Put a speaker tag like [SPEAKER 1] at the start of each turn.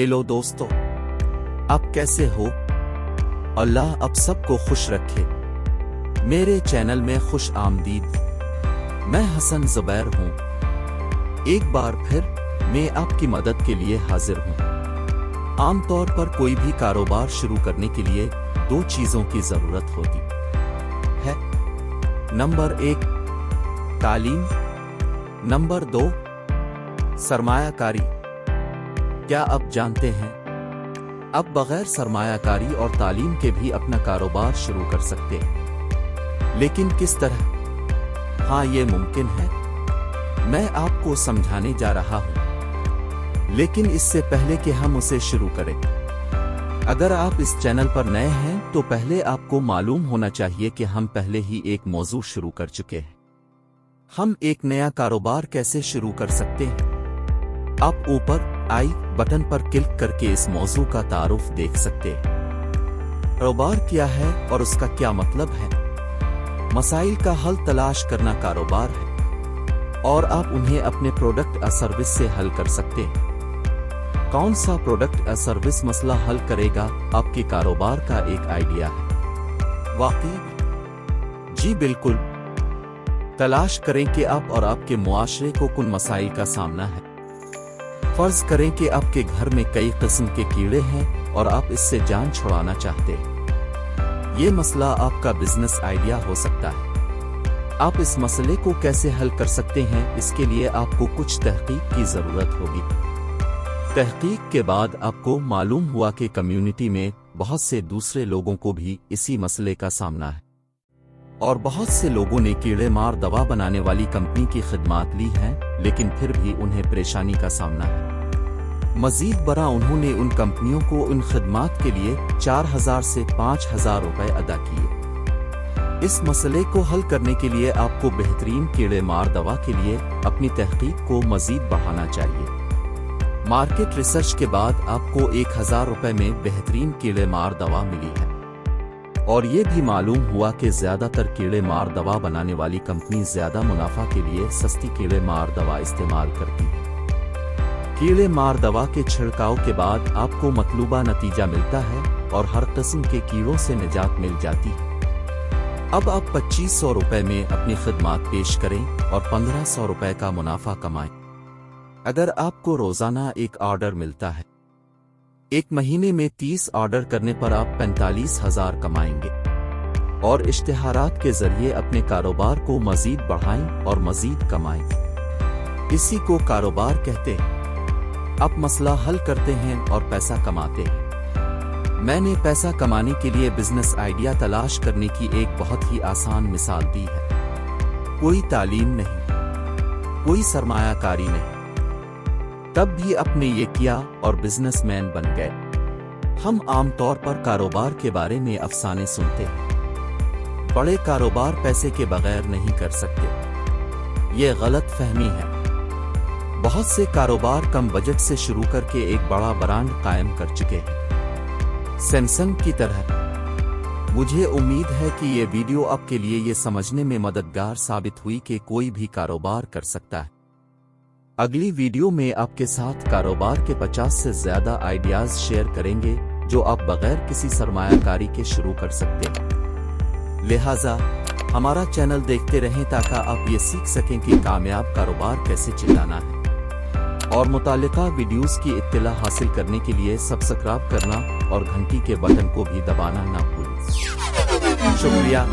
[SPEAKER 1] Hello दोस्तों, आप कैसे हो? अल्लाह आप सबको खुश रखे। मेरे चैनल में खुश आमदीद। मैं हसन ज़ुबैर हूँ। एक बार फिर मैं आपकी मदद के लिए हाजिर हूँ। आमतौर पर कोई भी कारोबार शुरू करने के लिए दो चीज़ों की ज़रूरत होती है। नंबर 1 तालीम, नंबर 2 सरमायाकारी। क्या आप जानते हैं आप बगैर सरमायाकारी और तालीम के भी अपना कारोबार शुरू कर सकते हैं, लेकिन किस तरह? हाँ, ये मुमकिन है। मैं आपको समझाने जा रहा हूं, लेकिन इससे पहले कि हम उसे शुरू करें, अगर आप इस चैनल पर नए हैं तो पहले आपको मालूम होना चाहिए कि हम पहले ही एक मौजू शुरू कर चुके हैं। हम एक नया कारोबार कैसे शुरू कर सकते हैं? आप ऊपर आई बटन पर क्लिक करके इस मौजू का तारुफ देख सकते हैं। कारोबार क्या है और उसका क्या मतलब है? मसाइल का हल तलाश करना कारोबार है, और आप उन्हें अपने प्रोडक्ट या सर्विस से हल कर सकते हैं। कौन सा प्रोडक्ट या सर्विस मसला हल करेगा? आपके कारोबार का एक आइडिया है? वाकई? जी बिल्कुल। तलाश करें कि आप और आपके मुआशरे को किन मसाइल का सामना है। फर्ज करें कि आपके घर में कई किस्म के कीड़े हैं और आप इससे जान छुड़ाना चाहते हैं। ये मसला आपका बिजनेस आइडिया हो सकता है। आप इस मसले को कैसे हल कर सकते हैं, इसके लिए आपको कुछ तहकीक की जरूरत होगी। तहकीक के बाद आपको मालूम हुआ कि कम्युनिटी में बहुत से दूसरे लोगों को भी इसी मसले का सामना है, और बहुत से लोगों ने कीड़े मार दवा बनाने वाली कंपनी की खिदमात ली हैं, लेकिन फिर भी उन्हें परेशानी का सामना है। मजीद बरा, उन्होंने उन कंपनियों को उन खिदमात के लिए 4000 से 5000 रुपए अदा किए। इस मसले को हल करने के लिए आपको बेहतरीन कीड़े मार दवा के लिए अपनी तहकीक को मजीद बढ़ाना चाहिए। मार्केट रिसर्च के बाद आपको 1000 रुपए में बेहतरीन कीड़े मार दवा मिली है, और ये भी मालूम हुआ कि ज्यादातर कीड़े मार दवा बनाने वाली कंपनी ज्यादा मुनाफा के लिए सस्ती कीड़े मार दवा इस्तेमाल करती है। कीड़े मार दवा के छिड़काव के बाद आपको मतलूबा नतीजा मिलता है और हर किस्म के कीड़ों से निजात मिल जाती है। अब आप 2500 रुपए में अपनी खिदमात पेश करें और 1500 रुपए का मुनाफा कमाएं। अगर आपको रोजाना एक ऑर्डर मिलता है, एक महीने में 30 ऑर्डर करने पर आप 45,000 कमाएंगे, और इश्तिहारात के जरिए अपने कारोबार को मजीद बढ़ाएं और मजीद कमाएं। इसी को कारोबार कहते हैं। आप मसला हल करते हैं और पैसा कमाते हैं। मैंने पैसा कमाने के लिए बिजनेस आइडिया तलाश करने की एक बहुत ही आसान मिसाल दी है। कोई तालीम नहीं, कोई सरमायाकारी नहीं, तब भी आपने ये किया और बिजनेसमैन बन गए। हम आमतौर पर कारोबार के बारे में अफसाने सुनते हैं। बड़े कारोबार पैसे के बगैर नहीं कर सकते। ये गलत फहमी है। बहुत से कारोबार कम बजट से शुरू करके एक बड़ा ब्रांड कायम कर चुके हैं, सैमसंग की तरह। मुझे उम्मीद है कि ये वीडियो आपके लिए ये समझने में मददगार साबित हुई कि कोई भी कारोबार कर सकता है। अगली वीडियो में आपके साथ कारोबार के 50 से ज्यादा आइडियाज शेयर करेंगे जो आप बगैर किसी सरमायाकारी के शुरू कर सकते हैं। लिहाजा हमारा चैनल देखते रहें ताकि आप ये सीख सकें कि कामयाब कारोबार कैसे चलाना है, और मुतालिका वीडियोस की इत्तला हासिल करने के लिए सब्सक्राइब करना और घंटी के बटन को भी दबाना ना भूलें। शुक्रिया।